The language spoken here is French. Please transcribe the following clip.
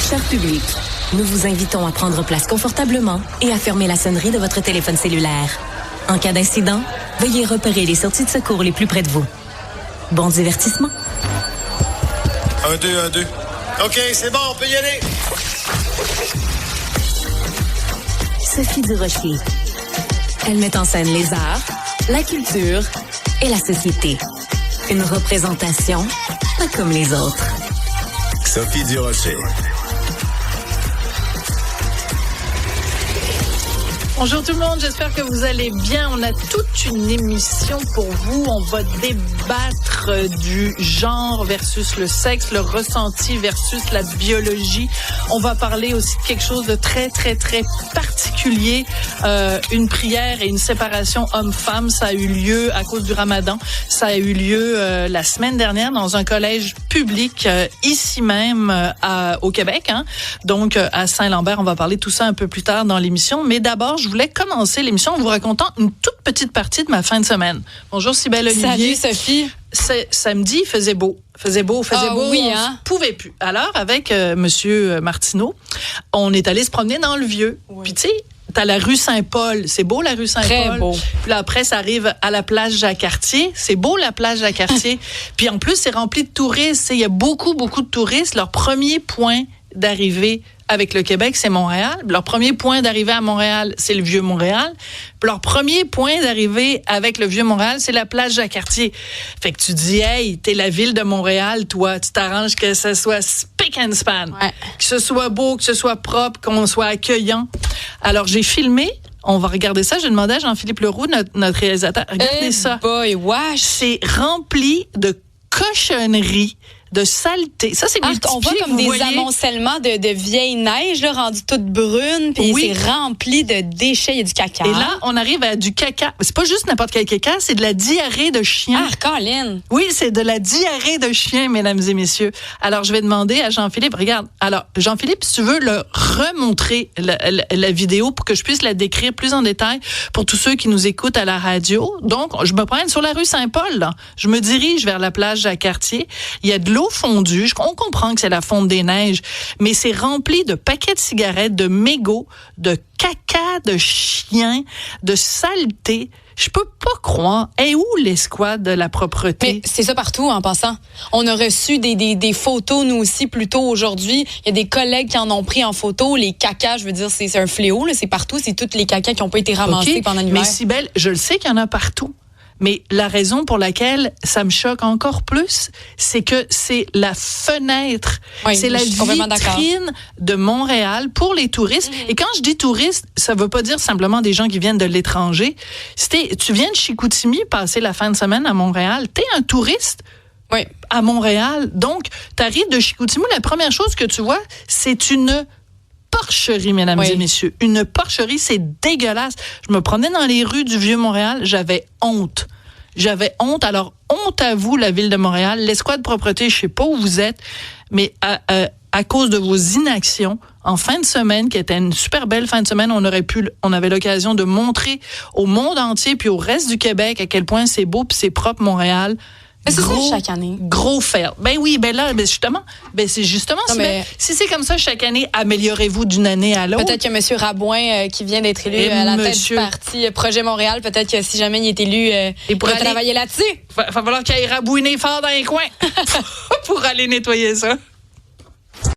Cher public, nous vous invitons à prendre place confortablement et à fermer la sonnerie de votre téléphone cellulaire. En cas d'incident, veuillez repérer les sorties de secours les plus près de vous. Bon divertissement. 1, 2, 1, 2. OK, c'est bon, on peut y aller. Sophie Durocher. Elle met en scène les arts, la culture et la société. Une représentation pas comme les autres. Sophie Durocher. Bonjour tout le monde, j'espère que vous allez bien. On a toute une émission pour vous. On va débattre du genre versus le sexe, le ressenti versus la biologie. On va parler aussi de quelque chose de très, très, très particulier. Une prière et une séparation homme-femme, ça a eu lieu à cause du Ramadan. Ça a eu lieu la semaine dernière dans un collège public ici même au Québec. Donc à Saint-Lambert, on va parler de tout ça un peu plus tard dans l'émission. Mais d'abord, je voulais commencer l'émission en vous racontant une toute petite partie de ma fin de semaine. Bonjour Cybèle Olivier. Salut Sophie. Samedi, il faisait beau. Faisait beau. Oui, on pouvait plus. Alors, avec Monsieur Martineau, on est allé se promener dans le Vieux. Oui. Puis tu sais, t'as la rue Saint-Paul. C'est beau, la rue Saint-Paul. Très beau. Puis là, après, ça arrive à la plage Jacques-Cartier. C'est beau, la plage Jacques-Cartier. Puis en plus, c'est rempli de touristes. Il y a beaucoup, beaucoup de touristes. Leur premier point d'arrivée avec le Québec, c'est Montréal. Leur premier point d'arrivée à Montréal, c'est le Vieux-Montréal. Puis leur premier point d'arrivée avec le Vieux-Montréal, c'est la plage Jacques-Cartier. Fait que tu dis, hey, t'es la ville de Montréal, toi. Tu t'arranges que ça soit spick and span. Ouais. Que ce soit beau, que ce soit propre, qu'on soit accueillant. Alors, j'ai filmé. On va regarder ça. J'ai demandé à Jean-Philippe Leroux, notre réalisateur. Regardez ça. Boy, wesh. C'est rempli de cochonneries, de saleté. Ça, c'est multiplié. On voit comme des amoncellements de vieille neige, là, rendues toutes brunes, puis oui. C'est rempli de déchets, il y a du caca. Et là, on arrive à du caca. C'est pas juste n'importe quel caca, c'est de la diarrhée de chien. Ah, Colin! Oui, c'est de la diarrhée de chien, mesdames et messieurs. Alors, je vais demander à Jean-Philippe, regarde. Alors, Jean-Philippe, si tu veux le remontrer, la vidéo, pour que je puisse la décrire plus en détail pour tous ceux qui nous écoutent à la radio. Donc, je me promène sur la rue Saint-Paul, là. Je me dirige vers la plage Jacques-Cartier. Il y a de l'eau fondue. On comprend que c'est la fonte des neiges, mais c'est rempli de paquets de cigarettes, de mégots, de caca de chiens, de saleté. Je peux pas croire. Et où l'escouade de la propreté? Mais c'est ça partout, en passant. On a reçu des photos, nous aussi, plus tôt aujourd'hui. Il y a des collègues qui en ont pris en photo. Les cacas, je veux dire, c'est un fléau, là. C'est partout. C'est tous les cacas qui n'ont pas été ramassés pendant l'hiver. Mais Cybèle, je le sais qu'il y en a partout. Mais la raison pour laquelle ça me choque encore plus, c'est que c'est la fenêtre, c'est la vitrine de Montréal pour les touristes. Et quand je dis touristes, ça veut pas dire simplement des gens qui viennent de l'étranger. Tu viens de Chicoutimi passer la fin de semaine à Montréal, t'es un touriste. Oui. À Montréal. Donc, t'arrives de Chicoutimi, la première chose que tu vois, c'est une porcherie, mesdames et messieurs. Une porcherie, c'est dégueulasse. Je me promenais dans les rues du Vieux-Montréal, j'avais honte. Alors, honte à vous, la Ville de Montréal. L'escouade propreté, je sais pas où vous êtes, mais à cause de vos inactions, en fin de semaine, qui était une super belle fin de semaine, on avait l'occasion de montrer au monde entier puis au reste du Québec à quel point c'est beau puis c'est propre, Montréal. Mais c'est ça chaque année. Gros fail. Ben oui, c'est justement si c'est comme ça chaque année, améliorez-vous d'une année à l'autre. Peut-être que M. Rabouin, qui vient d'être élu à la tête du parti Projet Montréal, peut-être que si jamais il est élu, il pourrait travailler là-dessus. Va falloir qu'il aille rabouiner fort dans les coins pour aller nettoyer ça.